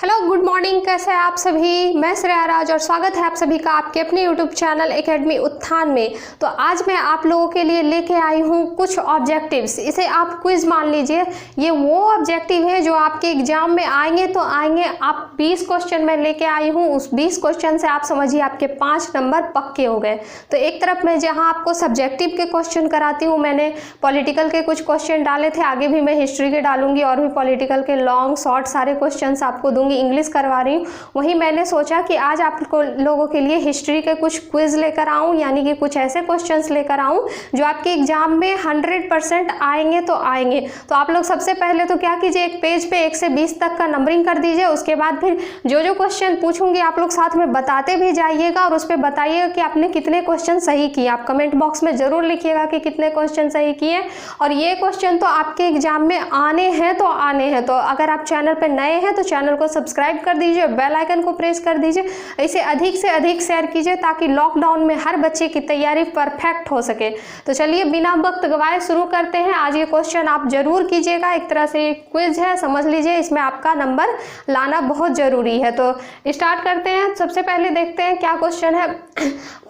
Hello good morning, कैसे हैं आप सभी। मैं श्रेया राज और स्वागत है आप सभी का आपके अपने यूट्यूब चैनल एकेडमी उत्थान में। तो आज मैं आप लोगों के लिए लेके आई हूँ कुछ ऑब्जेक्टिव्स। इसे आप क्विज मान लीजिए। ये वो ऑब्जेक्टिव है जो आपके एग्जाम में आएंगे तो आएंगे। आप 20 क्वेश्चन मैं लेके आई हूँ। उस 20 क्वेश्चन से आप समझिए आपके 5 नंबर पक्के हो गए। तो एक तरफ मैं जहाँ आपको सब्जेक्टिव के क्वेश्चन कराती हूँ, मैंने पॉलिटिकल के कुछ क्वेश्चन डाले थे, आगे भी मैं हिस्ट्री के डालूंगी और भी पॉलिटिकल के लॉन्ग शॉर्ट सारे क्वेश्चन आपको दूंगी। इंग्लिश करवा रही हूँ। वहीं मैंने सोचा कि आज आप लोगों के लिए हिस्ट्री के कुछ क्विज लेकर आऊँ, यानी कि कुछ ऐसे क्वेश्चंस लेकर आऊँ जो आपके एग्जाम में 100% आएंगे तो आएंगे। तो आप लोग सबसे पहले तो क्या कीजिए, एक पेज पे 1 से 20 तक का नंबरिंग कर दीजिए। उसके बाद फिर जो जो क्वेश्चन पूछूंगी आप लोग साथ में बताते भी जाइएगा और उस पर बताइएगा कि आपने कितने क्वेश्चन सही किए। आप कमेंट बॉक्स में जरूर लिखिएगा कि कितने क्वेश्चन सही किए। और ये क्वेश्चन तो आपके एग्जाम में आने हैं तो आने हैं। तो अगर आप चैनल पर नए हैं तो चैनल को सब्सक्राइब कर दीजिए, बेल आइकन को प्रेस कर दीजिए। इसे अधिक से अधिक शेयर कीजिए ताकि लॉकडाउन में हर बच्चे की तैयारी परफेक्ट हो सके। तो चलिए बिना वक्त गवाए शुरू करते हैं। आज ये क्वेश्चन आप जरूर कीजिएगा। एक तरह से ये क्विज है, समझ लीजिए। इसमें आपका नंबर लाना बहुत जरूरी है। तो स्टार्ट करते हैं। सबसे पहले देखते हैं क्या क्वेश्चन है।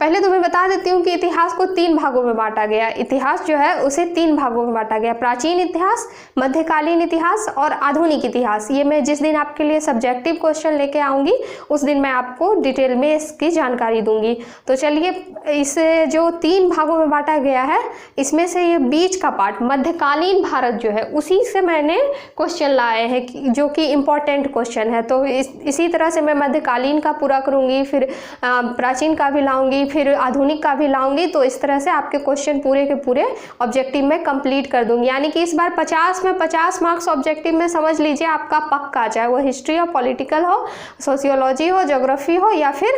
पहले तो मैं बता देती हूँ कि इतिहास को 3 भागों में बांटा गया। इतिहास जो है उसे 3 भागों में बांटा गया। प्राचीन इतिहास, मध्यकालीन इतिहास और आधुनिक इतिहास। ये मैं जिस दिन आपके लिए सब्जेक्टिव क्वेश्चन लेके आऊंगी उस दिन मैं आपको डिटेल में इसकी जानकारी दूंगी। तो चलिए, इसे जो 3 भागों में बांटा गया है, इसमें से ये बीच का पार्ट मध्यकालीन भारत जो है उसी से मैंने क्वेश्चन लाए हैं जो कि इम्पोर्टेंट क्वेश्चन है। तो इसी तरह से मैं मध्यकालीन का पूरा करूंगी, फिर प्राचीन का भी लाऊंगी, फिर आधुनिक का भी लाऊंगी। तो इस तरह से आपके क्वेश्चन पूरे के पूरे ऑब्जेक्टिव में कंप्लीट कर दूंगी। यानी कि इस बार 50 में 50 मार्क्स ऑब्जेक्टिव में समझ लीजिए आपका पक्का, चाहे वो हिस्ट्री हो, पॉलिटिकल हो, सोशियोलॉजी हो, ज्योग्राफी हो या फिर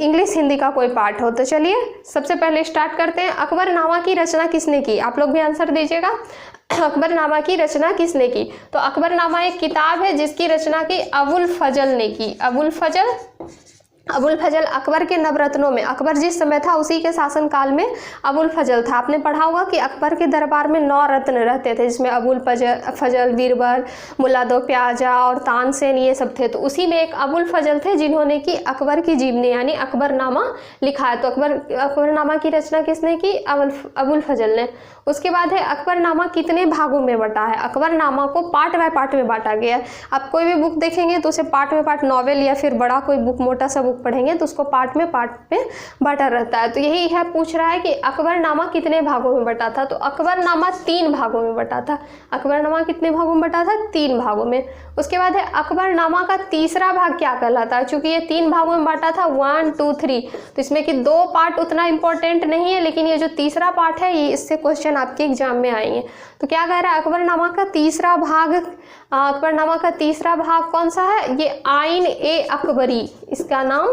इंग्लिश हिंदी का कोई पार्ट हो। तो चलिए सबसे पहले स्टार्ट करते हैं। अकबरनामा की रचना किसने की? आप लोग भी आंसर दीजिएगा। अकबरनामा की रचना किसने की? तो अकबरनामा एक किताब है जिसकी रचना की अबुल फजल ने की। अबुल फजल अकबर के नवरत्नों में, अकबर जिस समय था उसी के शासनकाल में अबुल फजल था। आपने पढ़ा होगा कि अकबर के दरबार में 9 रत्न रहते थे, जिसमें अबुल फजल, बीरबल, मुल्ला दो प्याजा और तानसेन, ये सब थे। तो उसी में एक अबुल फजल थे जिन्होंने कि अकबर की जीवनी यानी अकबरनामा लिखा है। तो अकबरनामा की रचना किसने की? अबुल फजल ने। उसके बाद है अकबरनामा कितने भागों में बटा है? अकबरनामा को पार्ट बाय पार्ट में बांटा गया है। आप कोई भी बुक देखेंगे तो उसे पार्ट में पार्ट, नॉवेल या फिर बड़ा कोई बुक, मोटा सा बुक पढ़ेंगे तो उसको पार्ट में बांटा रहता है। तो यही है, पूछ रहा है कि अकबरनामा कितने भागों में बटा था। तो अकबरनामा 3 भागों में बटा था। अकबरनामा कितने भागों में बटा था? 3 भागों में। उसके बाद है अकबरनामा का तीसरा भाग क्या कहलाता है? चूंकि ये 3 भागों में बांटा था, 1, 2, 3, तो इसमें कि 2 पार्ट उतना इंपॉर्टेंट नहीं है, लेकिन ये जो तीसरा पार्ट है ये इससे क्वेश्चन आपके एग्जाम में आएंगे। तो क्या कह रहा है अकबरनामा का तीसरा भाग? अकबरनामा का तीसरा भाग कौन सा है? ये आइन ए अकबरी। इसका नाम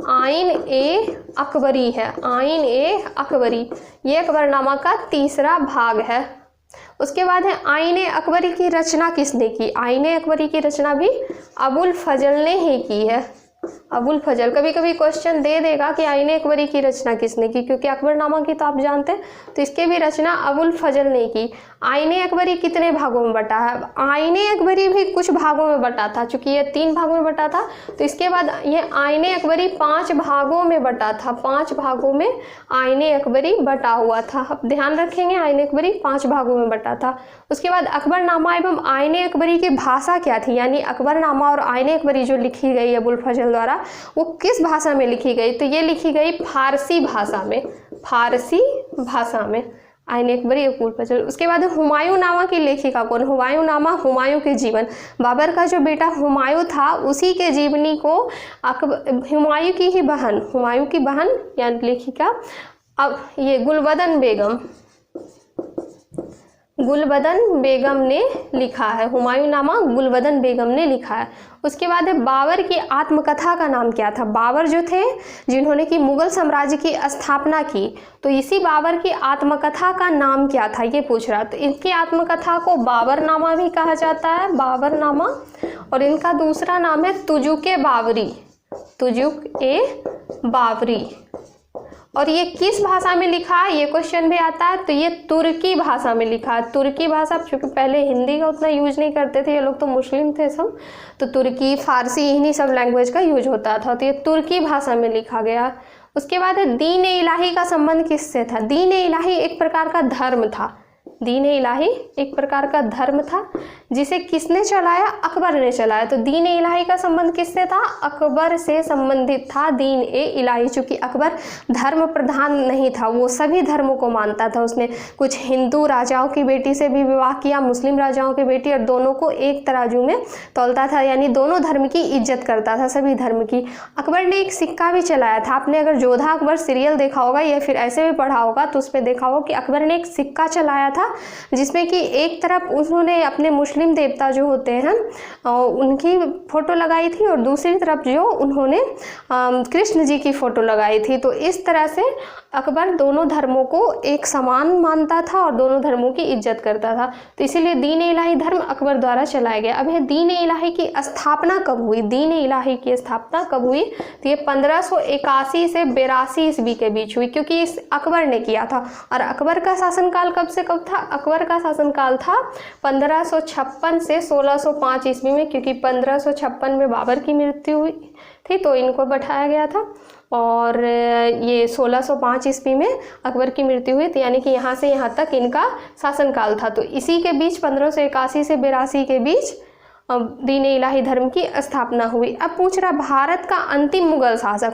आइन ए अकबरी है। आइन ए अकबरी ये अकबरनामा का तीसरा भाग है। उसके बाद है आइन ए अकबरी की रचना किसने की? आइन ए अकबरी की रचना भी अबुल फजल ने ही की है। अबुल फजल। कभी कभी क्वेश्चन दे देगा कि आइन ए अकबरी की रचना किसने की, क्योंकि अकबरनामा की तो आप जानते हैं, तो इसके भी रचना अबुल फजल ने की। आइन ए अकबरी कितने भागों में बटा है? आइन ए अकबरी भी कुछ भागों में बटा था, चूंकि ये 3 भागों में बटा था। तो इसके बाद ये आइन ए अकबरी 5 भागों में बटा था। 5 भागों में आइन ए अकबरी बटा हुआ था। अब ध्यान रखेंगे, आइन ए अकबरी 5 भागों में बटा था। उसके बाद अकबरनामा एवं आइन ए अकबरी की भाषा क्या थी? यानी अकबरनामा और आइन ए अकबरी जो लिखी गई अबुल फजल द्वारा, वो किस भाषा में लिखी गई? तो ये लिखी गई फारसी भाषा में। फारसी भाषा में आइन ए अकबरी अबुल फजल। उसके बाद हुमायूं नामा की लेखिका कौन? हुमायूं नामा हुमायूं के जीवन, बाबर का जो बेटा हुमायूं था उसी के जीवनी को हुमायूं की ही बहन, हुमायूं की बहन यानी लेखिका अब ये गुलबदन बेगम ने लिखा है। हुमायूं नामा गुलबदन बेगम ने लिखा है। उसके बाद है बाबर की आत्मकथा का नाम क्या था? बाबर जो थे जिन्होंने कि मुगल साम्राज्य की स्थापना की, तो इसी बाबर की आत्मकथा का नाम क्या था ये पूछ रहा। तो इनकी आत्मकथा को बाबरनामा भी कहा जाता है, बाबरनामा। और इनका दूसरा नाम है तुजुक-ए-बाबरी, तुजुक-ए-बाबरी। और ये किस भाषा में लिखा है, ये क्वेश्चन भी आता है। तो ये तुर्की भाषा में लिखा है। तुर्की भाषा, क्योंकि पहले हिंदी का उतना यूज नहीं करते थे, ये लोग तो मुस्लिम थे सब, तो तुर्की, फारसी, इन्हीं सब लैंग्वेज का यूज होता था। तो ये तुर्की भाषा में लिखा गया। उसके बाद दीन इलाही का संबंध किससे था? दीन इलाही एक प्रकार का धर्म था। दीन इलाही एक प्रकार का धर्म था जिसे किसने चलाया? अकबर ने चलाया। तो दीन इलाही का संबंध किससे था? अकबर से संबंधित था दीन ए इलाही। चूंकि अकबर धर्म प्रधान नहीं था, वो सभी धर्मों को मानता था। उसने कुछ हिंदू राजाओं की बेटी से भी विवाह किया, मुस्लिम राजाओं की बेटी, और दोनों को एक तराजू में तौलता था, यानी दोनों धर्म की इज्जत करता था, सभी धर्म की। अकबर ने एक सिक्का भी चलाया था। आपने अगर जोधा अकबर सीरियल देखा होगा या फिर ऐसे भी पढ़ा होगा तो उसमें देखा होगा कि अकबर ने एक सिक्का चलाया था जिसमें कि एक तरफ उन्होंने अपने मुस्लिम देवता जो होते हैं उनकी फोटो लगाई थी और दूसरी तरफ जो उन्होंने कृष्ण जी की फोटो लगाई थी। तो इस तरह से अकबर दोनों धर्मों को एक समान मानता था और दोनों धर्मों की इज्जत करता था। तो इसीलिए दीन इलाही धर्म अकबर द्वारा चलाया गया। अब यह दीन इलाही की स्थापना कब हुई? दीन इलाही की स्थापना कब हुई? तो ये 1581 से 82 ईस्वी के बीच हुई, क्योंकि इस अकबर ने किया था। और अकबर का शासनकाल कब से कब था? अकबर का शासनकाल था 1556 से 1605 ईस्वी में, क्योंकि 1556 में बाबर की मृत्यु हुई थी तो इनको बैठाया गया था, और ये 1605 ईस्वी में अकबर की मृत्यु हुई थी, यानी कि यहाँ से यहाँ तक इनका शासनकाल था। तो इसी के बीच 1581 से 82 के बीच दीन इलाही धर्म की स्थापना हुई। अब पूछ रहा भारत का अंतिम मुगल शासक,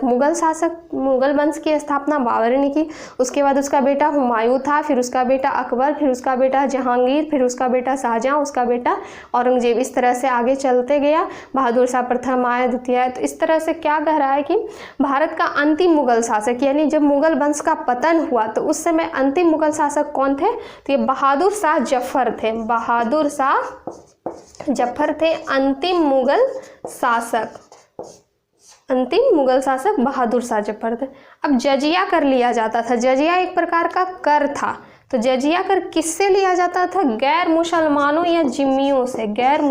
मुगल वंश की स्थापना बाबर ने की। उसके बाद उसका बेटा हुमायूं था, फिर उसका बेटा अकबर, फिर उसका बेटा जहांगीर, फिर उसका बेटा शाहजहां, उसका बेटा औरंगजेब। इस तरह से आगे चलते गया। बहादुर शाह प्रथम आया, द्वितीय आया। तो इस तरह से क्या कह रहा है कि भारत का अंतिम मुगल शासक, यानी जब मुगल वंश का पतन हुआ तो उस समय अंतिम मुगल शासक कौन थे? तो ये बहादुर शाह जफर थे। बहादुर शाह जफर थे अंतिम मुगल शासक। अंतिम मुगल शासक बहादुर शाह जफर थे। अब जजिया कर लिया जाता था। जजिया एक प्रकार का कर था। तो जजिया कर किससे लिया जाता था? गैर मुसलमानों या जिम्मियों से। गैर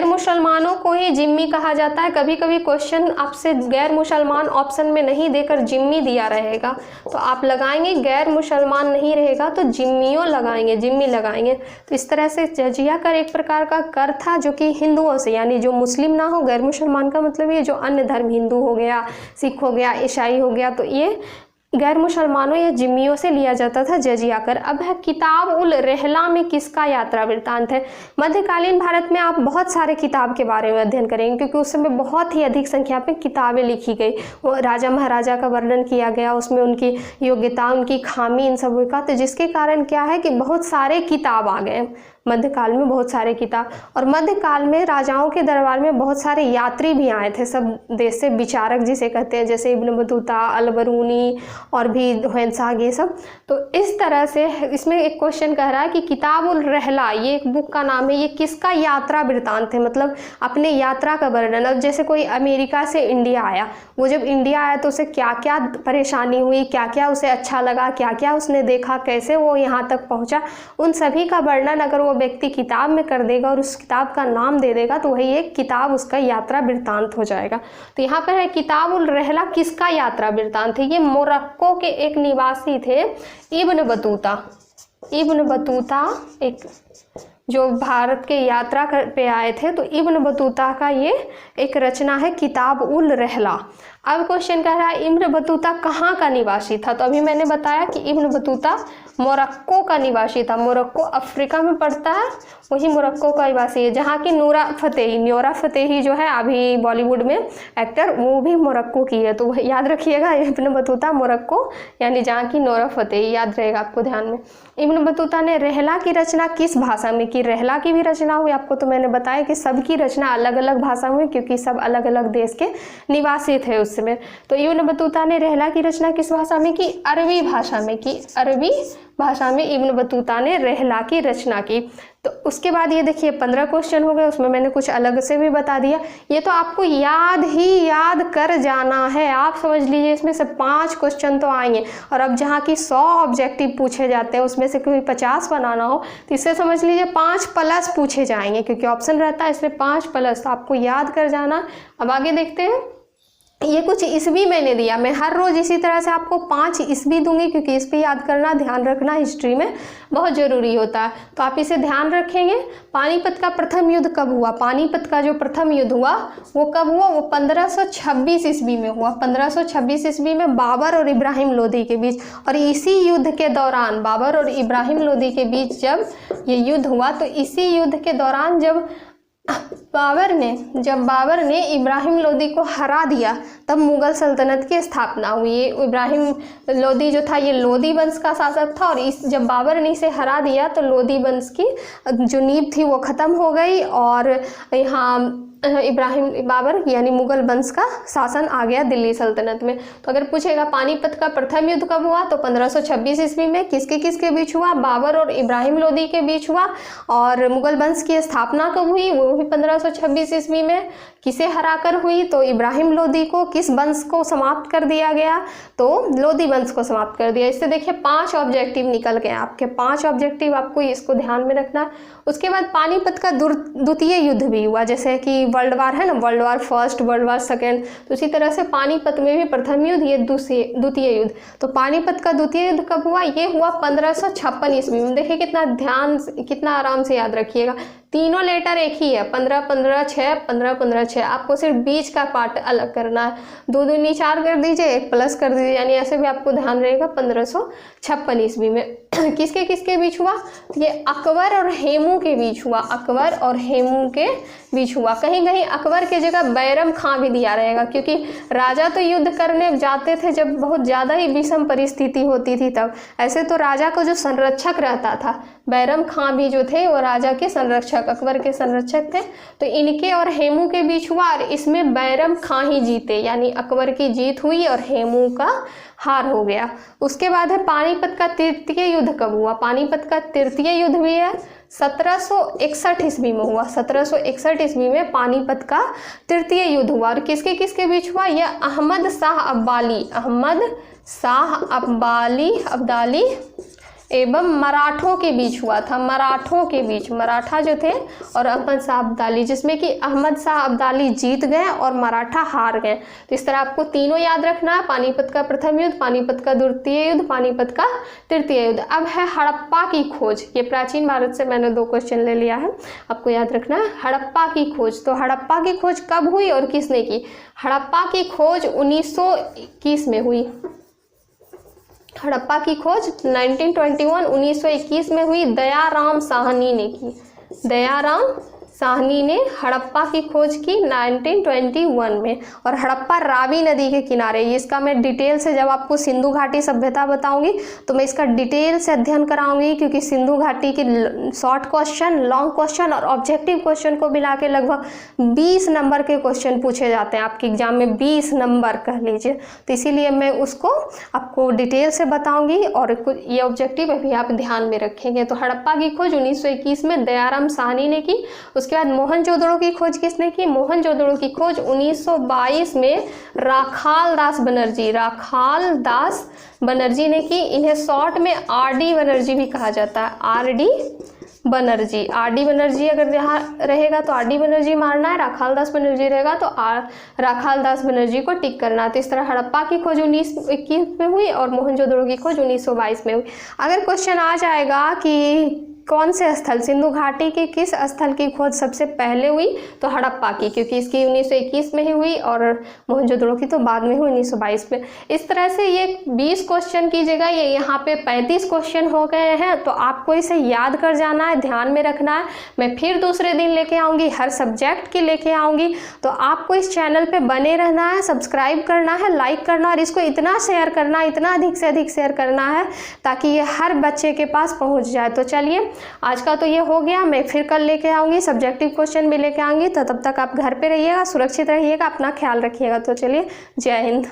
मुसलमानों को ही जिम्मी कहा जाता है। कभी कभी क्वेश्चन आपसे गैर मुसलमान ऑप्शन में नहीं देकर जिम्मी दिया रहेगा तो आप लगाएंगे, गैर मुसलमान नहीं रहेगा तो जिम्मी लगाएंगे। तो इस तरह से जजिया कर एक प्रकार का कर था जो कि हिंदुओं से, यानी जो मुस्लिम ना हो, गैर मुसलमान का मतलब ये जो अन्य धर्म, हिंदू हो गया, सिख हो गया, ईसाई हो गया, तो ये गैर मुसलमानों या जिम्मियों से लिया जाता था जजिया कर। अब है किताब उल रहला में किसका यात्रा वृत्तांत है? मध्यकालीन भारत में आप बहुत सारे किताब के बारे में अध्ययन करेंगे, क्योंकि उस समय बहुत ही अधिक संख्या में किताबें लिखी गई। वो राजा महाराजा का वर्णन किया गया, उसमें उनकी योग्यता, उनकी खामी, इन सब का। तो जिसके कारण क्या है कि बहुत सारे किताब आ गए मध्यकाल में, बहुत सारे किताब। और मध्यकाल में राजाओं के दरबार में बहुत सारे यात्री भी आए थे, सब देश से, विचारक जिसे कहते हैं, जैसे इब्न बतूता, अल बरूनी और भी हुसैन, ये सब। तो इस तरह से इसमें एक क्वेश्चन कह रहा है कि किताब उल रहला, ये एक बुक का नाम है, ये किसका यात्रा वृत्तांत है? मतलब अपने यात्रा का वर्णन। अब जैसे कोई अमेरिका से इंडिया आया, वो जब इंडिया आया तो उसे क्या क्या परेशानी हुई, क्या क्या उसे अच्छा लगा, क्या क्या उसने देखा, कैसे वो यहाँ तक पहुँचा, उन सभी का वर्णन अगर वो व्यक्ति किताब में कर देगा और उस किताब का नाम दे देगा तो वही एक किताब उसका यात्रा वृत्तांत हो जाएगा। तो यहाँ पर है किताब उल रहला किसका यात्रा वृत्तांत है? ये मोरक्को के एक निवासी थे, इब्न बतूता एक जो भारत के यात्रा पे आए थे। तो इब्न बतूता का ये एक रचना है किताब उल रहला। अब क्वेश्चन कह रहा है इब्न बतूता कहाँ का निवासी था? तो अभी मैंने बताया कि इब्न बतूता मोरक्को का निवासी था। मोरक्को अफ्रीका में पड़ता है, वही मोरक्को का निवासी है, जहाँ की नूरा फतेही जो है अभी बॉलीवुड में एक्टर, वो भी मोरक्को की है। तो याद रखिएगा इब्न बतूता मोरक्को, यानी जहाँ की नूरा फतेही, याद रहेगा आपको ध्यान में। इब्न बतूता ने रहला की रचना किस भाषा में की? रहला की भी रचना हुई। आपको तो मैंने बताया कि सबकी रचना अलग अलग भाषा में, क्योंकि सब अलग अलग देश के निवासी थे उस समय। तो इब्न बतूता ने रहला की रचना किस भाषा में की? अरबी भाषा में की। अरबी भाषा में इब्न बतूता ने रहला की रचना की। तो उसके बाद ये देखिए 15 क्वेश्चन हो गए, उसमें मैंने कुछ अलग से भी बता दिया। ये तो आपको याद कर जाना है। आप समझ लीजिए इसमें से 5 क्वेश्चन तो आएंगे, और अब जहाँ की 100 ऑब्जेक्टिव पूछे जाते हैं उसमें से कोई 50 बनाना हो तो इससे समझ लीजिए 5 प्लस पूछे जाएंगे, क्योंकि ऑप्शन रहता है इसमें 5 प्लस, तो आपको याद कर जाना। अब आगे देखते हैं ये कुछ ईस्वी मैंने दिया, मैं हर रोज़ इसी तरह से आपको 5 ईस्वी दूंगी, क्योंकि इस पे याद करना, ध्यान रखना हिस्ट्री में बहुत ज़रूरी होता है। तो आप इसे ध्यान रखेंगे। पानीपत का प्रथम युद्ध कब हुआ? पानीपत का जो प्रथम युद्ध हुआ वो कब हुआ? वो 1526 ईस्वी में हुआ। 1526 ईस्वी में बाबर और इब्राहिम लोदी के बीच। और इसी युद्ध के दौरान, बाबर और इब्राहिम लोदी के बीच जब ये युद्ध हुआ, तो इसी युद्ध के दौरान जब बाबर ने इब्राहिम लोदी को हरा दिया, तब मुगल सल्तनत की स्थापना हुई। ये इब्राहिम लोदी जो था ये लोदी वंश का शासक था, और जब बाबर ने इसे हरा दिया तो लोदी वंश की जो नींव थी वो ख़त्म हो गई, और यहाँ बाबर यानी मुगल वंश का शासन आ गया दिल्ली सल्तनत में। तो अगर पूछेगा पानीपत का प्रथम युद्ध कब हुआ, तो 1526 ईस्वी में। किसके बीच हुआ? बाबर और इब्राहिम लोदी के बीच हुआ। और मुगल वंश की स्थापना कब हुई? वो भी 1526 ईस्वी में। किसे हराकर हुई? तो इब्राहिम लोदी को। किस वंश को समाप्त कर दिया गया? तो लोदी वंश को समाप्त कर दिया। इससे देखिए 5 ऑब्जेक्टिव निकल गए आपके, 5 ऑब्जेक्टिव, आपको इसको ध्यान में रखना। उसके बाद पानीपत का द्वितीय युद्ध भी हुआ, जैसे कि वर्ल्ड वार है ना, world war first, world war second, तो इसी तरह से पानीपत में भी प्रथम युद्ध, ये द्वितीय युद्ध। तो पानीपत का द्वितीय युद्ध कब हुआ? ये हुआ 1556 ईस्वी में। देखिए कितना ध्यान, कितना आराम से याद रखिएगा। तीनों लेटर एक ही है, 15-15-6, 15-15-6। आपको सिर्फ बीच का पार्ट अलग करना है। 2 दूनी 4 कर दीजिए, 1 प्लस कर दीजिए, यानी ऐसे भी आपको ध्यान रहेगा। 1556 ईस्वी में किसके बीच हुआ? ये अकबर और हेमू के बीच हुआ। अकबर और हेमू के बीच हुआ। कहीं कहीं अकबर के जगह बैरम खां भी दिया रहेगा, क्योंकि राजा तो युद्ध करने जाते थे जब बहुत ज़्यादा ही विषम परिस्थिति होती थी तब। ऐसे तो राजा को जो संरक्षक रहता था, बैरम खां भी जो थे वो राजा के संरक्षक, अकबर के संरक्षक थे। तो इनके और हेमू के बीच हुआ, और इसमें बैरम खां ही जीते, यानी अकबर की जीत हुई और हेमू का हार हो गया। उसके बाद है पानीपत का तृतीय युद्ध कब हुआ? पानीपत का तृतीय युद्ध भी है 1761 ईस्वी में हुआ। 1761 ईस्वी में पानीपत का तृतीय युद्ध हुआ। और किसके बीच हुआ? यह अहमद शाह अब्दाली एवं मराठों के बीच हुआ था। मराठों के बीच, मराठा जो थे और अहमद शाह अब्दाली, जिसमें कि अहमद शाह अब्दाली जीत गए और मराठा हार गए। तो इस तरह आपको तीनों याद रखना है, पानीपत का प्रथम युद्ध, पानीपत का द्वितीय युद्ध, पानीपत का तृतीय युद्ध। अब है हड़प्पा की खोज। ये प्राचीन भारत से मैंने 2 क्वेश्चन ले लिया है, आपको याद रखना है। हड़प्पा की खोज, तो हड़प्पा की खोज कब हुई और किसने की? हड़प्पा की खोज 1921 में हुई। हड़प्पा की खोज 1921 में हुई, दयाराम साहनी ने की। दयाराम साहनी ने हड़प्पा की खोज की 1921 में। और हड़प्पा रावी नदी के किनारे, इसका मैं डिटेल से जब आपको सिंधु घाटी सभ्यता बताऊंगी तो मैं इसका डिटेल से अध्ययन कराऊंगी, क्योंकि सिंधु घाटी की शॉर्ट क्वेश्चन, लॉन्ग क्वेश्चन और ऑब्जेक्टिव क्वेश्चन को मिला के लगभग 20 नंबर के क्वेश्चन पूछे जाते हैं आपके एग्जाम में, 20 नंबर कह लीजिए। तो इसीलिए मैं उसको आपको डिटेल से बताऊंगी, और ये ऑब्जेक्टिव अभी आप ध्यान में रखेंगे। तो हड़प्पा की खोज 1921 में दयाराम साहनी ने की। उसके बाद मोहनजोदड़ो की खोज किसने की? मोहनजोदड़ो की खोज 1922 में राखाल दास बनर्जी ने की। इन्हें शॉर्ट में RD बनर्जी भी कहा जाता है। RD बनर्जी अगर यहाँ रहेगा तो RD बनर्जी मारना है, राखाल दास बनर्जी रहेगा तो राखाल दास बनर्जी को टिक करना है। तो इस तरह हड़प्पा की खोज 1921 में हुई और मोहनजोदड़ो की खोज 1922 में हुई। अगर क्वेश्चन आ जाएगा कि कौन से स्थल, सिंधु घाटी के किस स्थल की खोज सबसे पहले हुई, तो हड़प्पा की, क्योंकि इसकी 1921 में ही हुई और मोहनजोदड़ो की तो बाद में हुई 1922 में। इस तरह से ये 20 क्वेश्चन की जगह ये यहाँ पे 35 क्वेश्चन हो गए हैं। तो आपको इसे याद कर जाना है, ध्यान में रखना है। मैं फिर दूसरे दिन लेके आऊँगी, हर सब्जेक्ट की लेके आऊँगी। तो आपको इस चैनल पर बने रहना है, सब्सक्राइब करना है, लाइक करना, और इसको इतना शेयर करना, इतना अधिक से अधिक शेयर करना है ताकि ये हर बच्चे के पास पहुँच जाए। तो चलिए आज का तो ये हो गया, मैं फिर कल लेके आऊँगी, सब्जेक्टिव क्वेश्चन भी लेके आऊँगी। तो तब तक आप घर पे रहिएगा, सुरक्षित रहिएगा, अपना ख्याल रखिएगा। तो चलिए, जय हिंद।